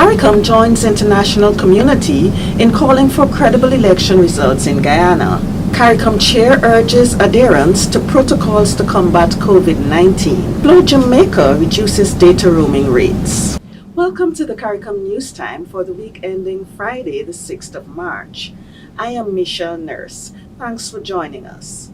CARICOM joins international community in calling for credible election results in Guyana. CARICOM Chair urges adherence to protocols to combat COVID-19. Jamaica reduces data roaming rates. Welcome to the CARICOM NewsTime for the week ending Friday, the 6th of March. I am Michelle Nurse. Thanks for joining us.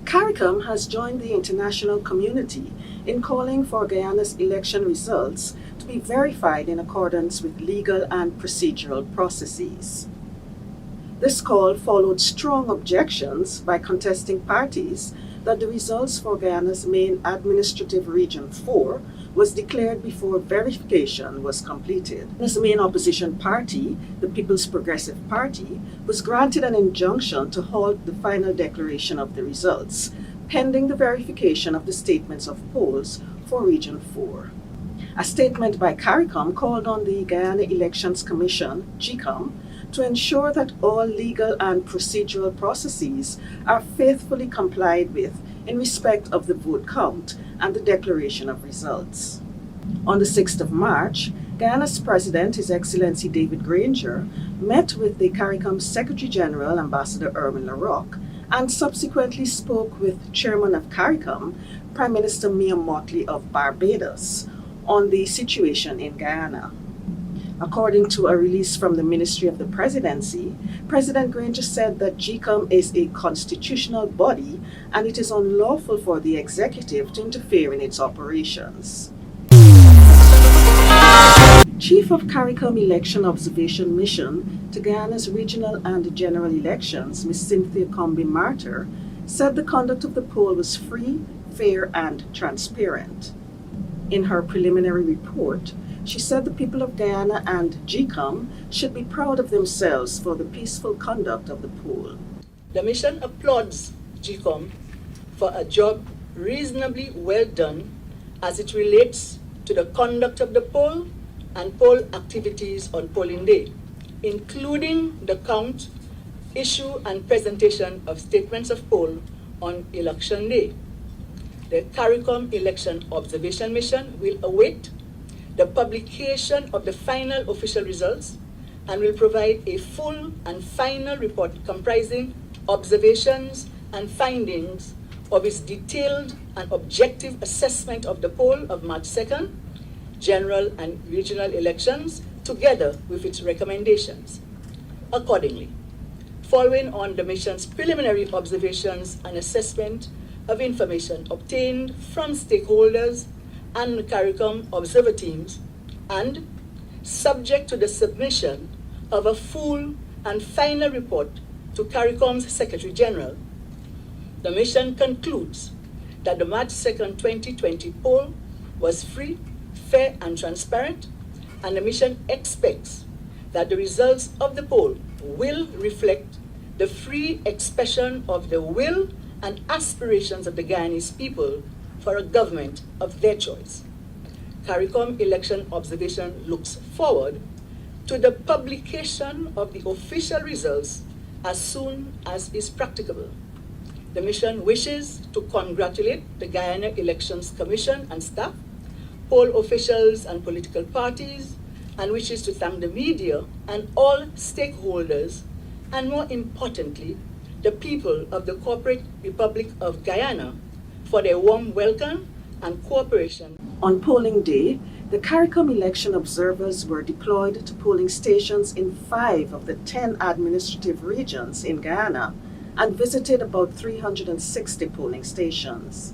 CARICOM has joined the international community in calling for Guyana's election results to be verified in accordance with legal and procedural processes. This call followed strong objections by contesting parties that the results for Guyana's main administrative region 4 was declared before verification was completed. This main opposition party, the People's Progressive Party, was granted an injunction to halt the final declaration of the results, pending the verification of the statements of polls for Region 4. A statement by CARICOM called on the Guyana Elections Commission, GECOM, to ensure that all legal and procedural processes are faithfully complied with in respect of the vote count and the declaration of results. On the 6th of March, Guyana's President, His Excellency David Granger, met with the CARICOM Secretary General, Ambassador Erwin LaRocque, and subsequently spoke with Chairman of CARICOM, Prime Minister Mia Mottley of Barbados, on the situation in Guyana. According to a release from the Ministry of the Presidency, President Granger said that GECOM is a constitutional body and it is unlawful for the executive to interfere in its operations. Chief of CARICOM Election Observation Mission to Guyana's regional and general elections, Ms. Cynthia Combie Martyr, said the conduct of the poll was free, fair, and transparent. In her preliminary report, she said the people of Guyana and GECOM should be proud of themselves for the peaceful conduct of the poll. The mission applauds GECOM for a job reasonably well done as it relates to the conduct of the poll and poll activities on polling day, including the count, issue, and presentation of statements of poll on election day. The CARICOM Election Observation Mission will await the publication of the final official results and will provide a full and final report comprising observations and findings of its detailed and objective assessment of the poll of March 2nd, general and regional elections, together with its recommendations. Accordingly, following on the mission's preliminary observations and assessment of information obtained from stakeholders and CARICOM observer teams, and subject to the submission of a full and final report to CARICOM's Secretary General, the mission concludes that the March 2nd, 2020 poll was free, fair, and transparent, and the mission expects that the results of the poll will reflect the free expression of the will and aspirations of the Guyanese people for a government of their choice. CARICOM Election Observation looks forward to the publication of the official results as soon as is practicable. The mission wishes to congratulate the Guyana Elections Commission and staff, poll officials and political parties, and wishes to thank the media and all stakeholders, and more importantly, the people of the Corporate Republic of Guyana for their warm welcome and cooperation. On polling day, the CARICOM election observers were deployed to polling stations in 5 of the 10 administrative regions in Guyana and visited about 360 polling stations.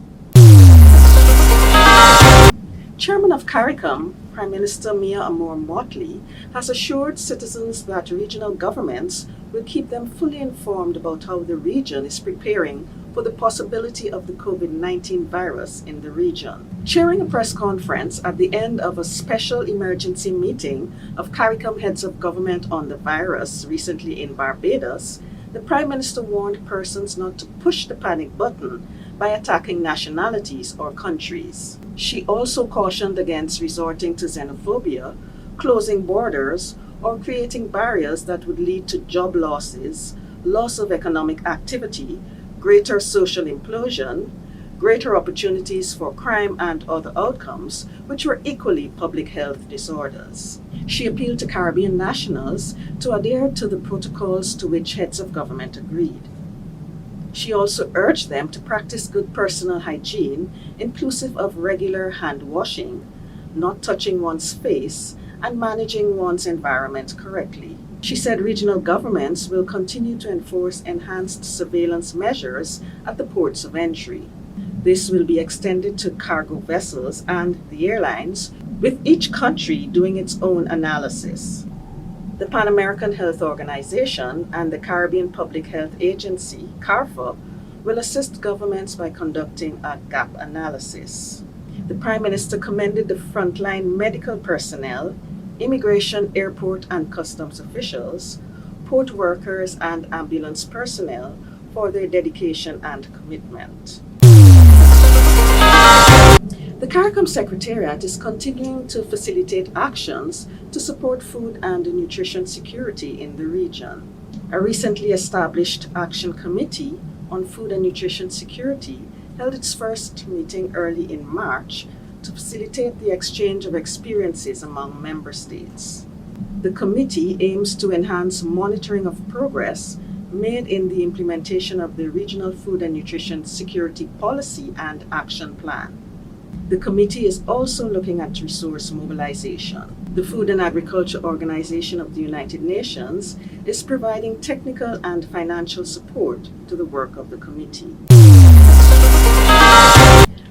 Chairman of CARICOM, Prime Minister Mia Mottley, has assured citizens that regional governments will keep them fully informed about how the region is preparing for the possibility of the COVID-19 virus in the region. Chairing a press conference at the end of a special emergency meeting of CARICOM heads of government on the virus recently in Barbados, the Prime Minister warned persons not to push the panic button by attacking nationalities or countries. She also cautioned against resorting to xenophobia, closing borders, or creating barriers that would lead to job losses, loss of economic activity, greater social implosion, greater opportunities for crime and other outcomes, which were equally public health disorders. She appealed to Caribbean nationals to adhere to the protocols to which heads of government agreed. She also urged them to practice good personal hygiene, inclusive of regular hand washing, not touching one's face, and managing one's environment correctly. She said regional governments will continue to enforce enhanced surveillance measures at the ports of entry. This will be extended to cargo vessels and the airlines, with each country doing its own analysis. The Pan American Health Organization and the Caribbean Public Health Agency, CARFA, will assist governments by conducting a gap analysis. The Prime Minister commended the frontline medical personnel, immigration, airport and customs officials, port workers and ambulance personnel for their dedication and commitment. The CARICOM Secretariat is continuing to facilitate actions to support food and nutrition security in the region. A recently established Action Committee on Food and Nutrition Security held its first meeting early in March to facilitate the exchange of experiences among member states. The committee aims to enhance monitoring of progress made in the implementation of the Regional Food and Nutrition Security Policy and Action Plan. The committee is also looking at resource mobilization. The Food and Agriculture Organization of the United Nations is providing technical and financial support to the work of the committee.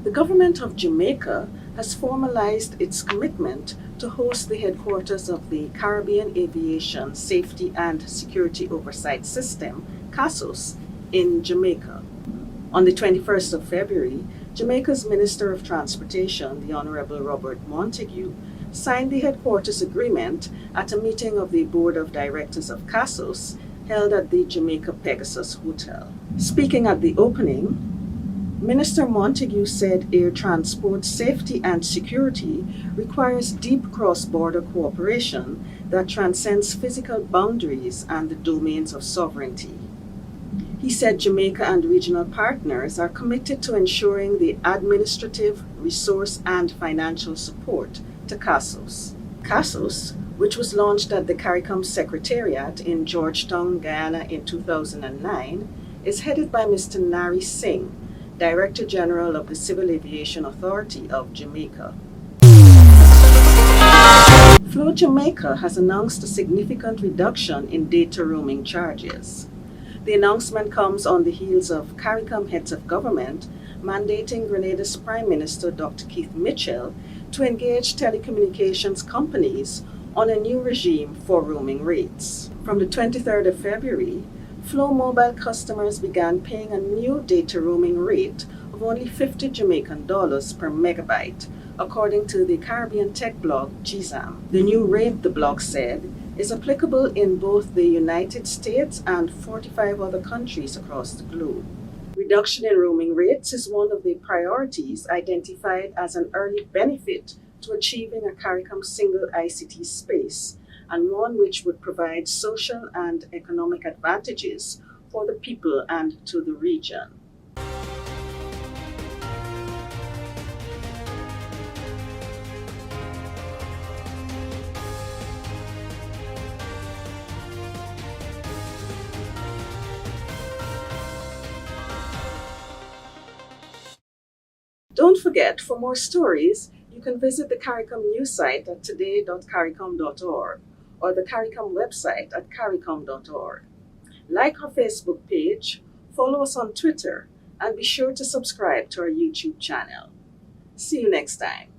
The government of Jamaica has formalized its commitment to host the headquarters of the Caribbean Aviation Safety and Security Oversight System, CASOS, in Jamaica. On the 21st of February, Jamaica's Minister of Transportation, the Honorable Robert Montague, signed the headquarters agreement at a meeting of the Board of Directors of CASOS held at the Jamaica Pegasus Hotel. Speaking at the opening, Minister Montague said air transport safety and security requires deep cross-border cooperation that transcends physical boundaries and the domains of sovereignty. He said Jamaica and regional partners are committed to ensuring the administrative, resource, and financial support to CASOS. CASOS, which was launched at the CARICOM Secretariat in Georgetown, Guyana in 2009, is headed by Mr. Nari Singh, Director General of the Civil Aviation Authority of Jamaica. Flow Jamaica has announced a significant reduction in data roaming charges. The announcement comes on the heels of CARICOM heads of government mandating Grenada's Prime Minister Dr. Keith Mitchell to engage telecommunications companies on a new regime for roaming rates. From the 23rd of February, Flow Mobile customers began paying a new data roaming rate of only 50 Jamaican dollars per megabyte, according to the Caribbean tech blog GZAM. The new rate, the blog said, is applicable in both the United States and 45 other countries across the globe. Reduction in roaming rates is one of the priorities identified as an early benefit to achieving a CARICOM single ICT space, and one which would provide social and economic advantages for the people and to the region. Don't forget, for more stories, you can visit the CARICOM news site at today.caricom.org or the CARICOM website at caricom.org. Like our Facebook page, follow us on Twitter, and be sure to subscribe to our YouTube channel. See you next time.